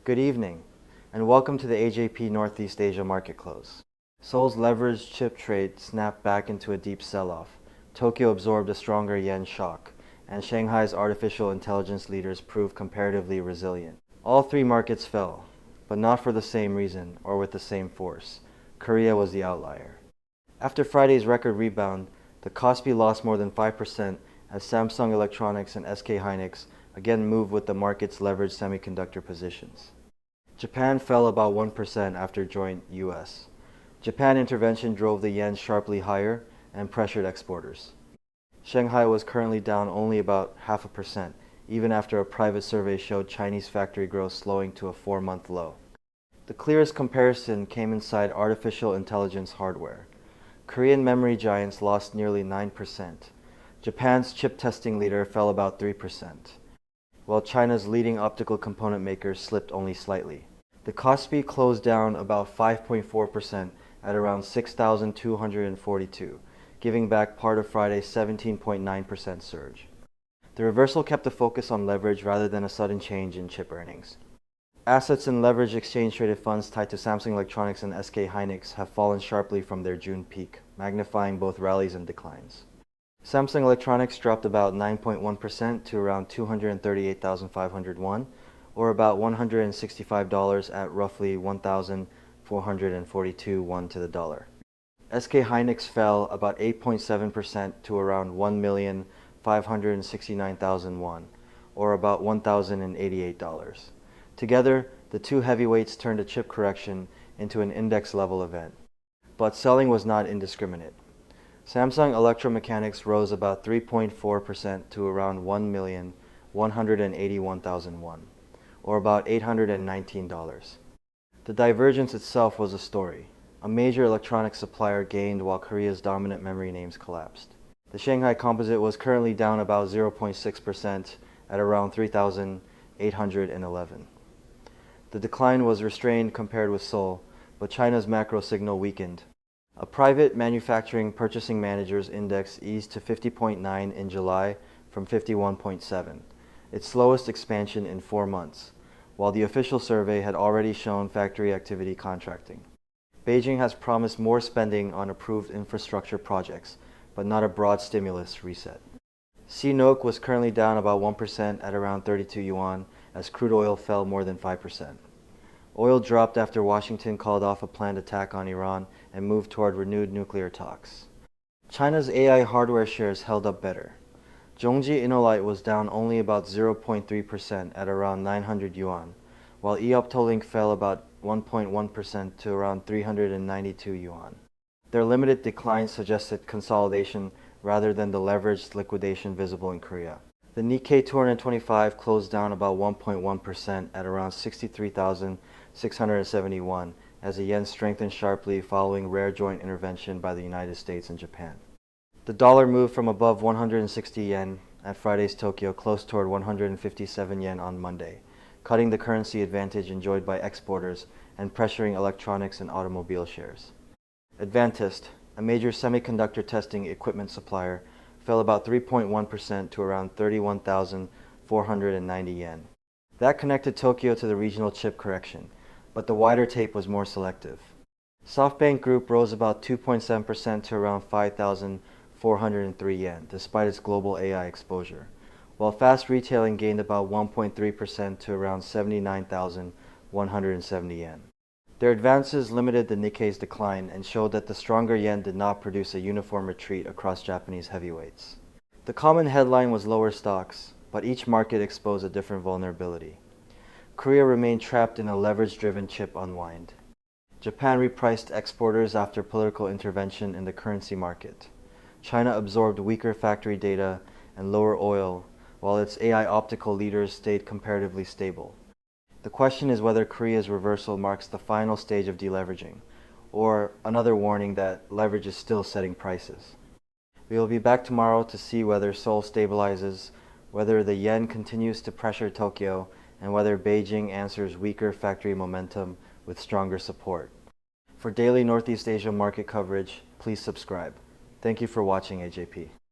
Good evening, and welcome to the AJP Northeast Asia market close. Seoul's leveraged chip trade snapped back into a deep sell-off. Tokyo absorbed a stronger yen shock, and Shanghai's artificial intelligence leaders proved comparatively resilient. All three markets fell, but not for the same reason or with the same force. Korea was the outlier. After Friday's record rebound, the KOSPI lost more than 5% as Samsung Electronics and SK hynix again moved with the market's leveraged semiconductor positions. Japan fell about 1% after joint U.S. Japan intervention drove the yen sharply higher and pressured exporters. Shanghai was currently down only about 0.5%, even after a private survey showed Chinese factory growth slowing to a 4-month low. The clearest comparison came inside artificial intelligence hardware. Korean memory giants lost nearly 9%. Japan's chip testing leader fell about 3%, while China's leading optical component makers slipped only slightly. The KOSPI closed down about 5.4% at around 6,242, giving back part of Friday's 17.9% surge. The reversal kept the focus on leverage rather than a sudden change in chip earnings. Assets in leveraged exchange-traded funds tied to Samsung Electronics and SK hynix have fallen sharply from their June peak, magnifying both rallies and declines. Samsung Electronics dropped about 9.1% to around 238,500 won, or about $165 at roughly 1,442 won to the dollar. SK hynix fell about 8.7% to around 1,569,000 won, or about $1,088. Together, the two heavyweights turned a chip correction into an index-level event. But selling was not indiscriminate. Samsung Electromechanics rose about 3.4% to around 1,181,000 won, or about $819. The divergence itself was a story. A major electronics supplier gained while Korea's dominant memory names collapsed. The Shanghai Composite was currently down about 0.6% at around 3,811. The decline was restrained compared with Seoul, but China's macro signal weakened. A private manufacturing purchasing managers index eased to 50.9 in July from 51.7, its slowest expansion in 4 months, while the official survey had already shown factory activity contracting. Beijing has promised more spending on approved infrastructure projects, but not a broad stimulus reset. CNOOC was currently down about 1% at around 32 yuan as crude oil fell more than 5%. Oil dropped after Washington called off a planned attack on Iran and moved toward renewed nuclear talks. China's AI hardware shares held up better. Zhongji Innolite was down only about 0.3% at around 900 yuan, while Eoptolink fell about 1.1% to around 392 yuan. Their limited decline suggested consolidation rather than the leveraged liquidation visible in Korea. The Nikkei 225 closed down about 1.1% at around 63,671 as the yen strengthened sharply following rare joint intervention by the United States and Japan. The dollar moved from above 160 yen at Friday's Tokyo close toward 157 yen on Monday, cutting the currency advantage enjoyed by exporters and pressuring electronics and automobile shares. Advantest, a major semiconductor testing equipment supplier, fell about 3.1% to around 31,490 yen. That connected Tokyo to the regional chip correction, but the wider tape was more selective. SoftBank Group rose about 2.7% to around 5,403 yen, despite its global AI exposure, while fast retailing gained about 1.3% to around 79,170 yen. Their advances limited the Nikkei's decline and showed that the stronger yen did not produce a uniform retreat across Japanese heavyweights. The common headline was lower stocks, but each market exposed a different vulnerability. Korea remained trapped in a leverage-driven chip unwind. Japan repriced exporters after political intervention in the currency market. China absorbed weaker factory data and lower oil, while its AI optical leaders stayed comparatively stable. The question is whether Korea's reversal marks the final stage of deleveraging, or another warning that leverage is still setting prices. We will be back tomorrow to see whether Seoul stabilizes, whether the yen continues to pressure Tokyo, and whether Beijing answers weaker factory momentum with stronger support. For daily Northeast Asia market coverage, please subscribe. Thank you for watching AJP.